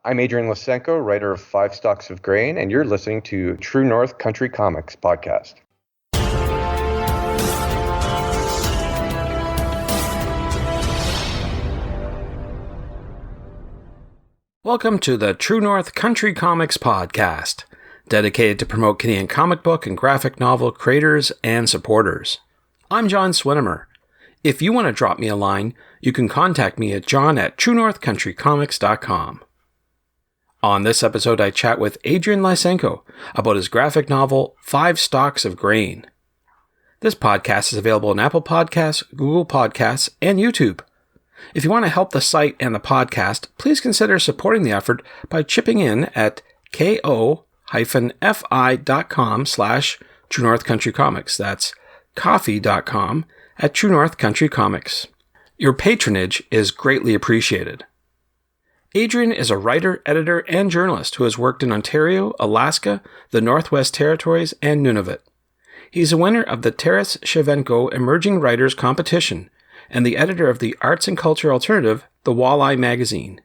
I'm Adrian Lysenko, writer of Five Stalks of Grain, and you're listening to True North Country Comics podcast. Welcome to the True North Country Comics podcast, dedicated to promote Canadian comic book and graphic novel creators and supporters. I'm John Swinimer. If you want to drop me a line, you can contact me at john@truenorthcountrycomics.com. On this episode, I chat with Adrian Lysenko about his graphic novel, 5 Stalks of Grain. This podcast is available on Apple Podcasts, Google Podcasts, and YouTube. If you want to help the site and the podcast, please consider supporting the effort by chipping in at ko-fi.com/truenorthcountrycomics. That's coffee.com/truenorthcountrycomics. Your patronage is greatly appreciated. Adrian is a writer, editor, and journalist who has worked in Ontario, Alaska, the Northwest Territories, and Nunavut. He's a winner of the Taras Shevchenko Emerging Writers Competition and the editor of the arts and culture alternative, The Walleye magazine.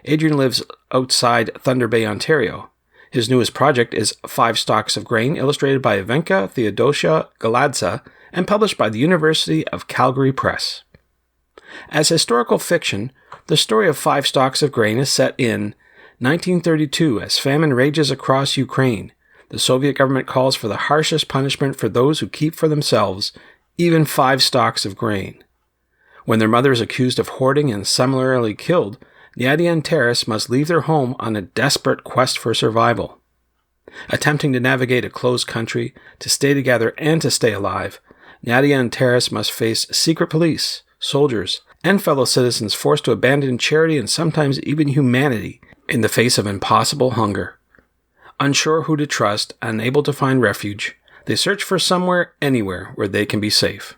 Adrian lives outside Thunder Bay, Ontario. His newest project is 5 Stalks of Grain, illustrated by Ivanka Theodosia Galadza and published by the University of Calgary Press. As historical fiction, the story of 5 Stalks of Grain is set in 1932 as famine rages across Ukraine. The Soviet government calls for the harshest punishment for those who keep for themselves even 5 stalks of grain. When their mother is accused of hoarding and summarily killed, Nadia and Taras must leave their home on a desperate quest for survival. Attempting to navigate a closed country, to stay together and to stay alive, Nadia and Taras must face secret police, soldiers, and fellow citizens forced to abandon charity and sometimes even humanity in the face of impossible hunger. Unsure who to trust, unable to find refuge, they search for somewhere, anywhere, where they can be safe.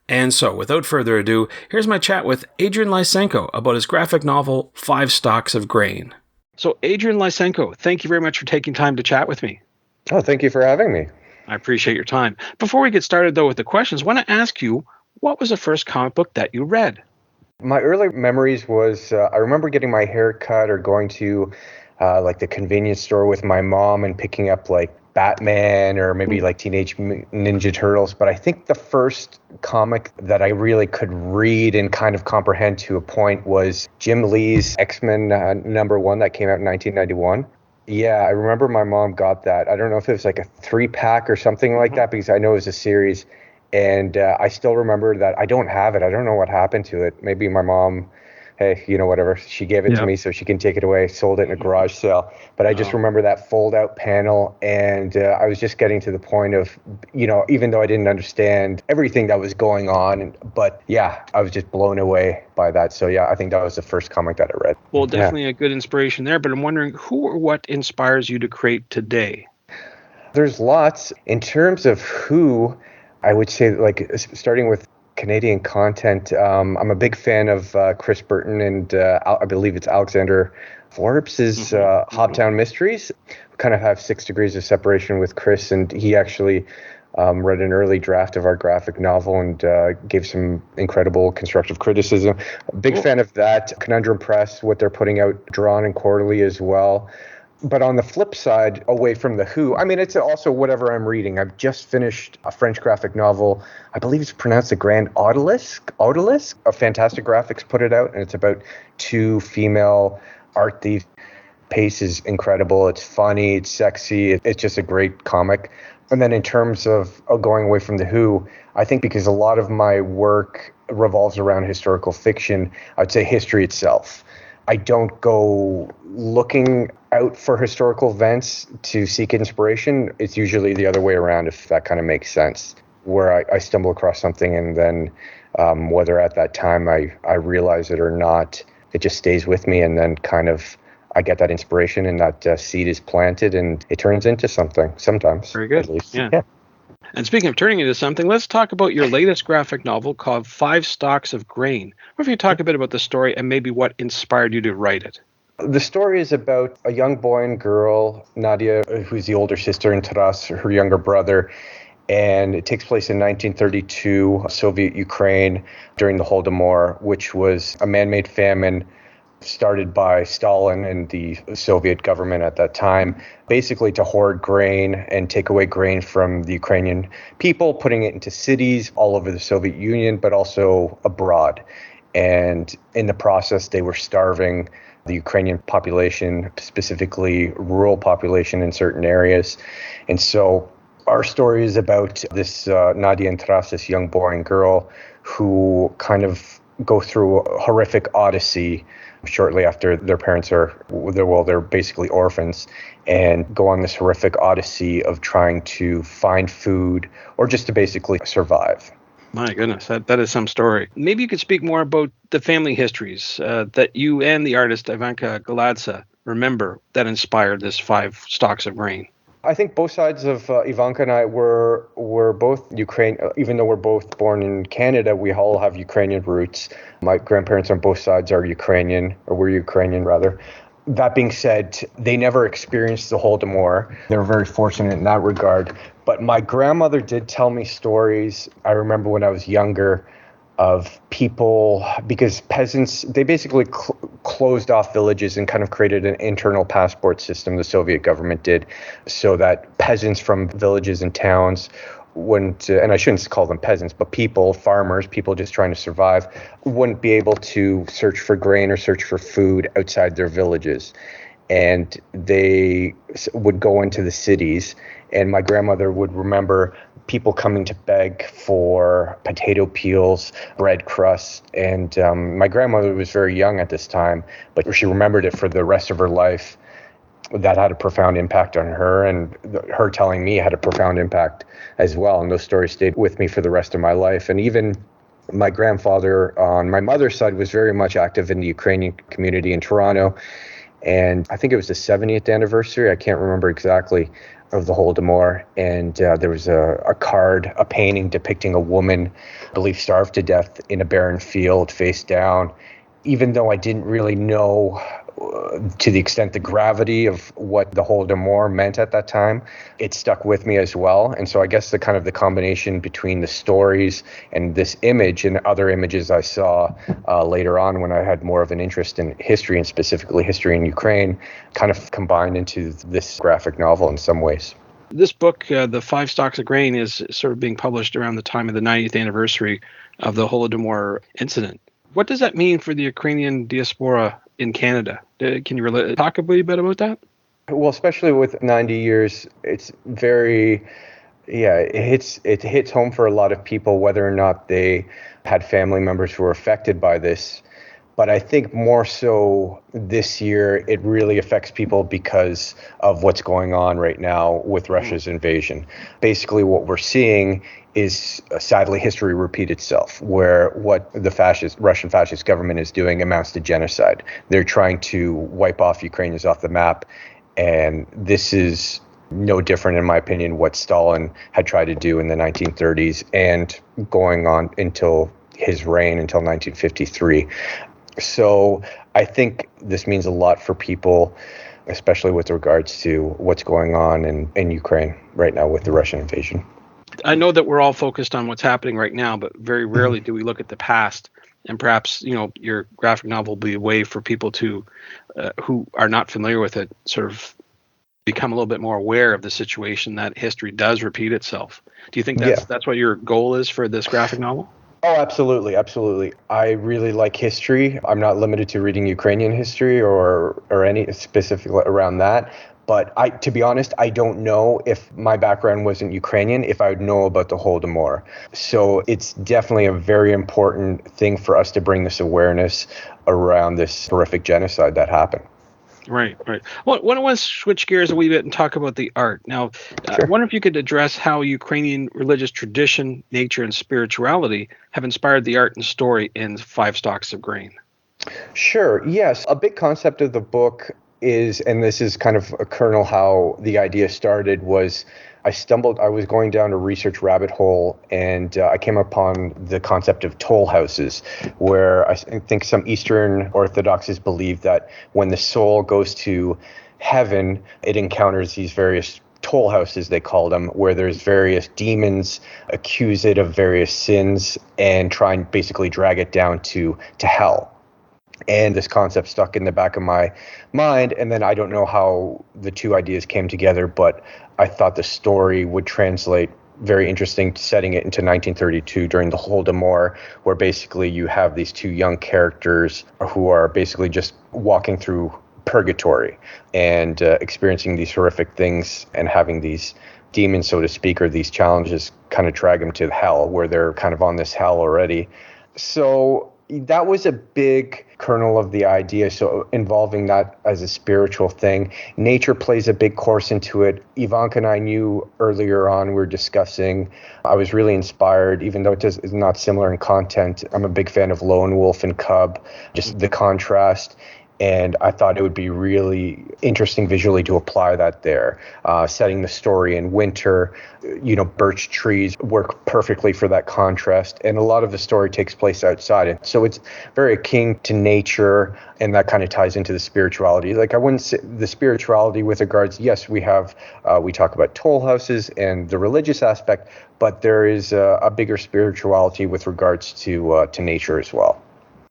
And so, without further ado, here's my chat with Adrian Lysenko about his graphic novel, 5 Stalks of Grain. So, Adrian Lysenko, thank you very much for taking time to chat with me. Oh, thank you for having me. I appreciate your time. Before we get started, though, with the questions, I want to ask you, what was the first comic book that you read? My early memories was, I remember getting my hair cut or going to the convenience store with my mom and picking up Batman or maybe Teenage Ninja Turtles. But I think the first comic that I really could read and kind of comprehend to a point was Jim Lee's X-Men #1 that came out in 1991. Yeah, I remember my mom got that. I don't know if it was a 3-pack or something like that, because I know it was a series. And I still remember that. I don't have it. I don't know what happened to it. Maybe my mom, hey, whatever. She gave it to me so she can take it away. Sold it in a garage sale. But I just remember that fold-out panel. And I was just getting to the point of, even though I didn't understand everything that was going on. But yeah, I was just blown away by that. So yeah, I think that was the first comic that I read. Well, definitely a good inspiration there. But I'm wondering, who or what inspires you to create today? There's lots. In terms of who, I would say, starting with Canadian content, I'm a big fan of Chris Burton and I believe it's Alexander Forbes' Hobtown Mysteries. We kind of have 6 degrees of separation with Chris, and he actually read an early draft of our graphic novel and gave some incredible constructive criticism. A big fan of that. Conundrum Press, what they're putting out, drawn and quarterly as well. But on the flip side, away from the who, it's also whatever I'm reading. I've just finished a French graphic novel. I believe it's pronounced The Grand Odalisque. A Fantastic Graphics put it out, and it's about 2 female art thieves. Pace is incredible. It's funny. It's sexy. It's just a great comic. And then in terms of going away from the who, I think because a lot of my work revolves around historical fiction, I'd say history itself. I don't go looking out for historical events to seek inspiration. It's usually the other way around, if that kind of makes sense, where I stumble across something and then whether at that time I realize it or not, it just stays with me, and then kind of I get that inspiration and that seed is planted and it turns into something sometimes. Very good. At least. Yeah. And speaking of turning into something, let's talk about your latest graphic novel called 5 Stalks of Grain. What if you talk a bit about the story and maybe what inspired you to write it? The story is about a young boy and girl, Nadia, who's the older sister, and Taras, her younger brother. And it takes place in 1932, Soviet Ukraine, during the Holodomor, which was a man-made famine. started by Stalin and the Soviet government at that time, basically to hoard grain and take away grain from the Ukrainian people, putting it into cities all over the Soviet Union, but also abroad. And in the process, they were starving the Ukrainian population, specifically rural population in certain areas. And so our story is about this Nadia and Taras, this young boy and girl who kind of go through a horrific odyssey shortly after their parents they're basically orphans, and go on this horrific odyssey of trying to find food or just to basically survive. My goodness, that is some story. Maybe you could speak more about the family histories that you and the artist Ivanka Galadze remember that inspired this Five Stalks of Grain. I think both sides of Ivanka and I were both Ukraine. Even though we're both born in Canada, we all have Ukrainian roots. My grandparents on both sides are Ukrainian, or were Ukrainian rather. That being said, they never experienced the Holodomor. They were very fortunate in that regard. But my grandmother did tell me stories. I remember when I was younger of people, because peasants, they basically closed off villages and kind of created an internal passport system, the Soviet government did, so that peasants from villages and towns wouldn't, and I shouldn't call them peasants, but people, farmers, people just trying to survive, wouldn't be able to search for grain or search for food outside their villages. And they would go into the cities, and my grandmother would remember people coming to beg for potato peels, bread crusts. And my grandmother was very young at this time, but she remembered it for the rest of her life. That had a profound impact on her, and her telling me had a profound impact as well. And those stories stayed with me for the rest of my life. And even my grandfather on my mother's side was very much active in the Ukrainian community in Toronto. And I think it was the 70th anniversary, I can't remember exactly, of the Holodomor. And there was a card, a painting depicting a woman, I believe, starved to death in a barren field, face down. Even though I didn't really know to the extent the gravity of what the Holodomor meant at that time, it stuck with me as well. And so I guess the kind of the combination between the stories and this image and other images I saw later on when I had more of an interest in history, and specifically history in Ukraine, kind of combined into this graphic novel in some ways. This book, The Five Stalks of Grain, is sort of being published around the time of the 90th anniversary of the Holodomor incident. What does that mean for the Ukrainian diaspora in Canada? Can you talk a bit about that? Well, especially with 90 years, it's very, it hits home for a lot of people, whether or not they had family members who were affected by this. But I think more so this year, it really affects people because of what's going on right now with Russia's invasion. Basically, what we're seeing is sadly history repeat itself, where what the Russian fascist government is doing amounts to genocide. They're trying to wipe off Ukrainians off the map. And this is no different, in my opinion, what Stalin had tried to do in the 1930s and going on until his reign until 1953. So I think this means a lot for people, especially with regards to what's going on in Ukraine right now with the Russian invasion. I know that we're all focused on what's happening right now, but very rarely do we look at the past. And perhaps, your graphic novel will be a way for people to, who are not familiar with it, sort of become a little bit more aware of the situation that history does repeat itself. Do you think that's what your goal is for this graphic novel? Oh, absolutely. Absolutely. I really like history. I'm not limited to reading Ukrainian history or any specific around that. But to be honest, I don't know if my background wasn't Ukrainian, if I would know about the Holodomor. So it's definitely a very important thing for us to bring this awareness around this horrific genocide that happened. Right. Well, I want to switch gears a wee bit and talk about the art. Now, sure. I wonder if you could address how Ukrainian religious tradition, nature, and spirituality have inspired the art and story in Five Stalks of Grain. Sure. Yes. A big concept of the book is, and this is kind of a kernel how the idea started, was I was going down a research rabbit hole, and I came upon the concept of toll houses, where I think some Eastern Orthodoxies believe that when the soul goes to heaven, it encounters these various toll houses, they call them, where there's various demons accuse it of various sins and try and basically drag it down to hell. And this concept stuck in the back of my mind. And then I don't know how the two ideas came together, but I thought the story would translate very interesting, setting it into 1932 during the Holodomor, where basically you have these two young characters who are basically just walking through purgatory and experiencing these horrific things and having these demons, so to speak, or these challenges kind of drag them to hell, where they're kind of on this hell already. So that was a big kernel of the idea. So involving that as a spiritual thing, nature plays a big course into it. Ivanka and I knew earlier on, we were discussing, I was really inspired, even though it's not similar in content. I'm a big fan of Lone Wolf and Cub, just the contrast. And I thought it would be really interesting visually to apply that there. Setting the story in winter, birch trees work perfectly for that contrast. And a lot of the story takes place outside. And so it's very akin to nature, and that kind of ties into the spirituality. Like, I wouldn't say the spirituality with regards, yes, we talk about toll houses and the religious aspect, but there is a bigger spirituality with regards to nature as well.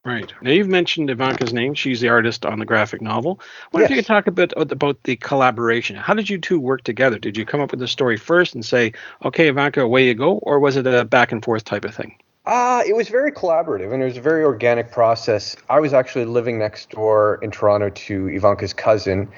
Right. Now, you've mentioned Ivanka's name. She's the artist on the graphic novel. I wonder if you could talk a bit about the collaboration. How did you two work together? Did you come up with the story first and say, okay, Ivanka, away you go? Or was it a back and forth type of thing? It was very collaborative, and it was a very organic process. I was actually living next door in Toronto to Ivanka's cousin,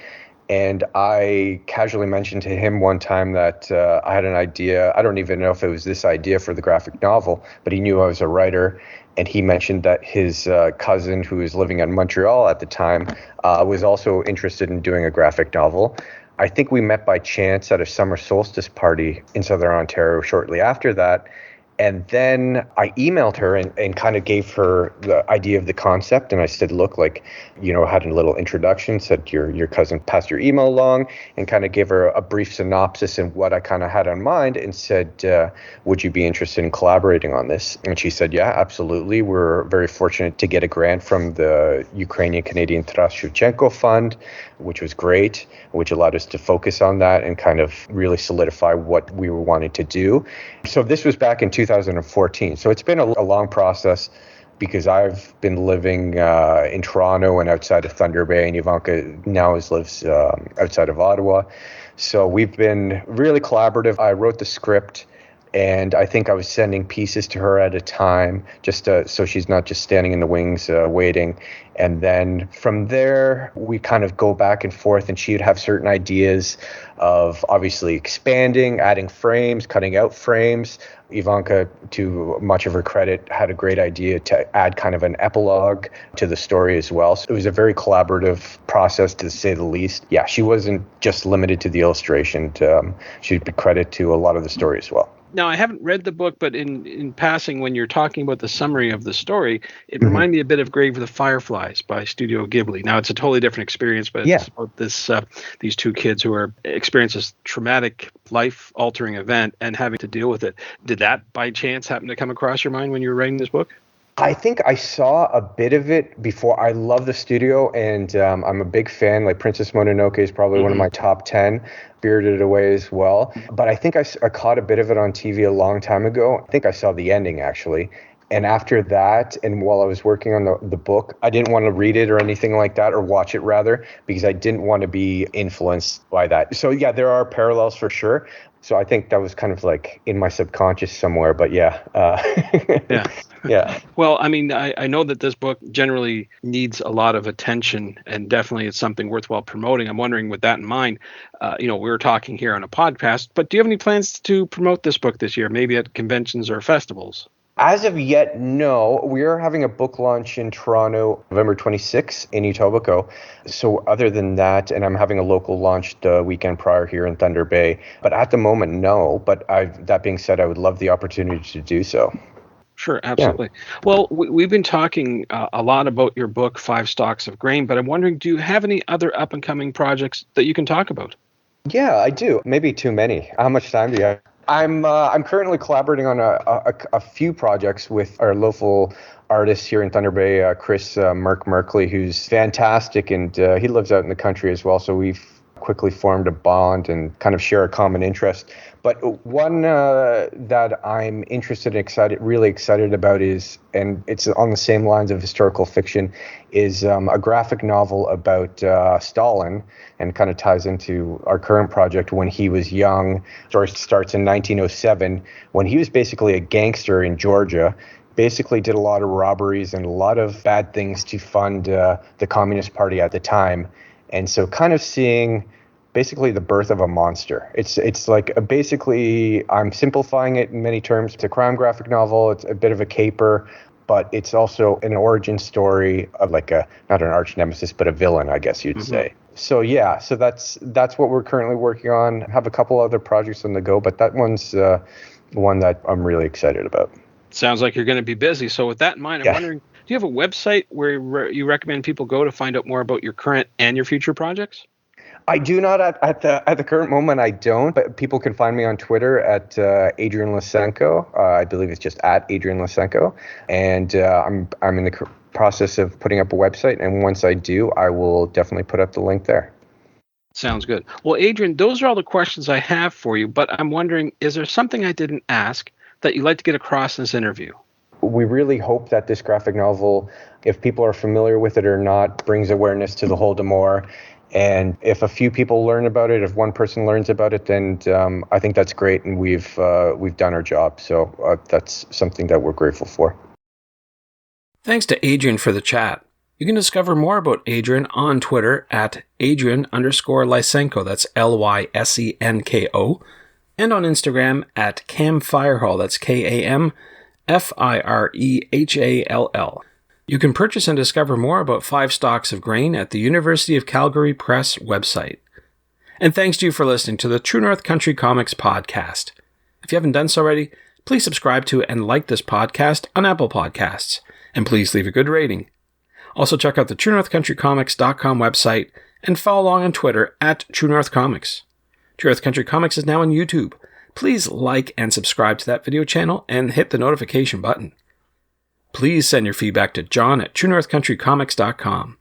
and I casually mentioned to him one time that I had an idea. I don't even know if it was this idea for the graphic novel, but he knew I was a writer. And he mentioned that his cousin, who was living in Montreal at the time, was also interested in doing a graphic novel. I think we met by chance at a summer solstice party in Southern Ontario shortly after that. And then I emailed her and kind of gave her the idea of the concept. And I said, look, had a little introduction, said your cousin passed your email along, and kind of gave her a brief synopsis and what I kind of had on mind, and said, would you be interested in collaborating on this? And she said, yeah, absolutely. We're very fortunate to get a grant from the Ukrainian-Canadian Taras Shevchenko Fund, which was great, which allowed us to focus on that and kind of really solidify what we were wanting to do. So this was back in 2014. So it's been a long process, because I've been living in Toronto and outside of Thunder Bay, and Ivanka now lives outside of Ottawa. So we've been really collaborative. I wrote the script, and I think I was sending pieces to her at a time, just so she's not just standing in the wings waiting. And then from there, we kind of go back and forth, and she'd have certain ideas of obviously expanding, adding frames, cutting out frames. Ivanka, to much of her credit, had a great idea to add kind of an epilogue to the story as well. So it was a very collaborative process, to say the least. Yeah, she wasn't just limited to the illustration. She'd be credit to a lot of the story as well. Now, I haven't read the book, but in passing, when you're talking about the summary of the story, it reminded me a bit of Grave of the Fireflies by Studio Ghibli. Now, it's a totally different experience, but it's about these two kids who are experience this traumatic, life-altering event and having to deal with it. Did that, by chance, happen to come across your mind when you were writing this book? I think I saw a bit of it before. I love the studio, and I'm a big fan. Like, Princess Mononoke is probably one of my top 10. Spirited Away as well. But I think I caught a bit of it on TV a long time ago. I think I saw the ending, actually. And after that, and while I was working on the book, I didn't want to read it or anything like that, or watch it rather, because I didn't want to be influenced by that. So yeah, there are parallels for sure. So I think that was kind of like in my subconscious somewhere, but yeah. Yeah. Yeah. Well, I mean, I know that this book generally needs a lot of attention, and definitely it's something worthwhile promoting. I'm wondering, with that in mind, we're talking here on a podcast, but do you have any plans to promote this book this year, maybe at conventions or festivals? As of yet, no. We are having a book launch in Toronto, November 26th in Etobicoke. So other than that, and I'm having a local launch the weekend prior here in Thunder Bay. But at the moment, no. But that being said, I would love the opportunity to do so. Sure, absolutely. Yeah. Well, we've been talking a lot about your book, Five Stalks of Grain, but I'm wondering, do you have any other up-and-coming projects that you can talk about? Yeah, I do. Maybe too many. How much time do you have? I'm currently collaborating on a few projects with our local artist here in Thunder Bay, Chris Merkley, who's fantastic, and he lives out in the country as well. So we've quickly formed a bond and kind of share a common interest. But one that I'm really excited about is, and it's on the same lines of historical fiction, is a graphic novel about Stalin, and kind of ties into our current project when he was young. Story starts in 1907 when he was basically a gangster in Georgia. Basically did a lot of robberies and a lot of bad things to fund the Communist Party at the time. And so kind of seeing basically the birth of a monster. It's like basically, I'm simplifying it in many terms. It's a crime graphic novel. It's a bit of a caper, but it's also an origin story of like not an arch nemesis, but a villain, I guess you'd say. So yeah, so that's what we're currently working on. Have a couple other projects on the go, but that one's one that I'm really excited about. Sounds like you're going to be busy. So with that in mind, I'm wondering, do you have a website where you recommend people go to find out more about your current and your future projects? I do not at the current moment. I don't, but people can find me on Twitter at Adrian Lysenko. I believe it's just at Adrian Lysenko, and I'm in the process of putting up a website. And once I do, I will definitely put up the link there. Sounds good. Well, Adrian, those are all the questions I have for you. But I'm wondering, is there something I didn't ask that you'd like to get across in this interview? We really hope that this graphic novel, if people are familiar with it or not, brings awareness to the Holodomor. And if a few people learn about it, if one person learns about it, then I think that's great, and we've done our job. So that's something that we're grateful for. Thanks to Adrian for the chat. You can discover more about Adrian on Twitter at Adrian_Lysenko, that's Lysenko, and on Instagram at CamFirehall, that's KamFirehall. You can purchase and discover more about Five Stalks of Grain at the University of Calgary Press website. And thanks to you for listening to the True North Country Comics podcast. If you haven't done so already, please subscribe to and like this podcast on Apple Podcasts, and please leave a good rating. Also check out the TrueNorthCountryComics.com website and follow along on Twitter at True North Comics. True North Country Comics is now on YouTube. Please like and subscribe to that video channel and hit the notification button. Please send your feedback to John at TrueNorthCountryComics.com.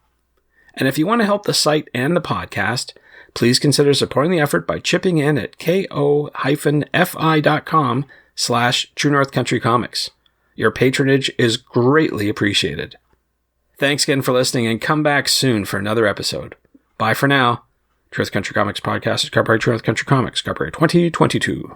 And if you want to help the site and the podcast, please consider supporting the effort by chipping in at ko-fi.com/TrueNorthCountryComics. Your patronage is greatly appreciated. Thanks again for listening, and come back soon for another episode. Bye for now. True North Country Comics Podcast is copyright True North Country Comics, copyright 2022.